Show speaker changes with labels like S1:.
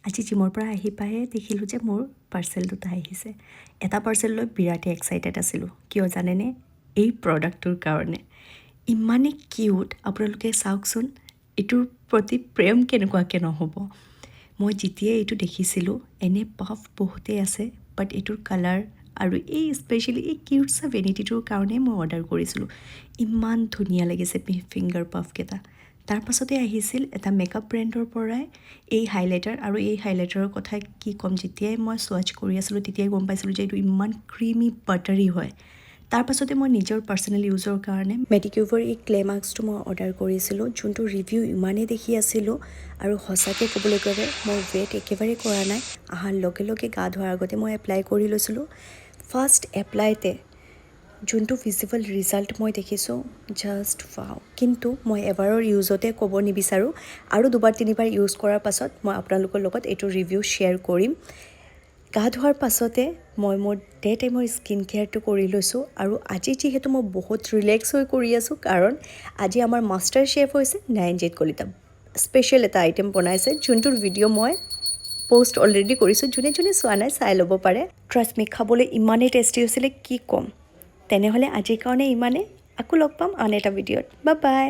S1: আজি জিমৰ পৰা আহি পায়ে দেখিলোঁ যে মোৰ পাৰ্চেল দুটা আহিছে। এটা পাৰ্চেল লৈ বিৰাটেই এক্সাইটেড আছিলোঁ। কিয় জানেনে? এই প্ৰডাক্টটোৰ কাৰণে। ইমানেই কিউট, আপোনালোকে চাওকচোন। এইটোৰ প্ৰতি প্ৰেম কেনেকুৱাকৈ নহ'ব। মই যেতিয়াই এইটো দেখিছিলোঁ, এনে পাফ বহুতেই আছে, বাট এইটোৰ কালাৰ আৰু এই স্পেচিয়েলি এই কিউট চা ভেনিটিটোৰ কাৰণে মই অৰ্ডাৰ কৰিছিলোঁ। ইমান ধুনীয়া লাগিছে ফিংগাৰ পাফকেইটা। তাৰ পাছতে আহিছিল এটা মেকআপ ব্ৰেণ্ডৰ পৰাই এই হাইলাইটাৰ, আৰু এই হাইলাইটাৰৰ কথা কি ক'ম, যেতিয়াই মই চুৱাচ কৰি আছিলোঁ তেতিয়াই গম পাইছিলোঁ যে এইটো ইমান ক্ৰীমি বাটাৰী হয়। তাৰ পাছতে মই নিজৰ পাৰ্চনেল ইউজৰ কাৰণে মেডিকিউবৰ এই ক্লে মাস্কটো মই অৰ্ডাৰ কৰিছিলোঁ, যোনটো ৰিভিউ ইমানেই দেখি আছিলোঁ, আৰু সঁচাকৈ ক'বলৈ গ'লে মই ৱেইট একেবাৰে কৰা নাই। অহাৰ লগে লগে গা ধোৱাৰ আগতে মই এপ্লাই কৰি লৈছিলোঁ। ফাৰ্ষ্ট এপ্লাইতে যোনটো ভিজিবল ৰিজাল্ট মই দেখিছোঁ, জাষ্ট ৱাও। কিন্তু মই এবাৰৰ ইউজতে ক'ব নিবিচাৰোঁ, আৰু দুবাৰ তিনিবাৰ ইউজ কৰাৰ পাছত মই আপোনালোকৰ লগত এইটো ৰিভিউ শ্বেয়াৰ কৰিম। গা ধোৱাৰ পাছতে মই মোৰ ডে টাইমৰ স্কিন কেয়াৰটো কৰি লৈছোঁ, আৰু আজি যিহেতু মই বহুত ৰিলেক্স হৈ কৰি আছোঁ, কাৰণ আজি আমাৰ মাষ্টাৰ চেফ হৈছে নয়নজিৎ কলিতা। স্পেচিয়েল এটা আইটেম বনাইছে, যোনটোৰ ভিডিঅ' মই পষ্ট অলৰেডি কৰিছোঁ। যোনে যোনে চোৱা নাই চাই ল'ব পাৰে। ট্ৰাষ্ট মি, খাবলৈ ইমানেই টেষ্টি হৈছিলে কি ক'ম। তেনেহ'লে আজিৰ কাৰণে ইমানেই। আকৌ লগ পাম আন এটা ভিডিঅ'ত। Bye bye.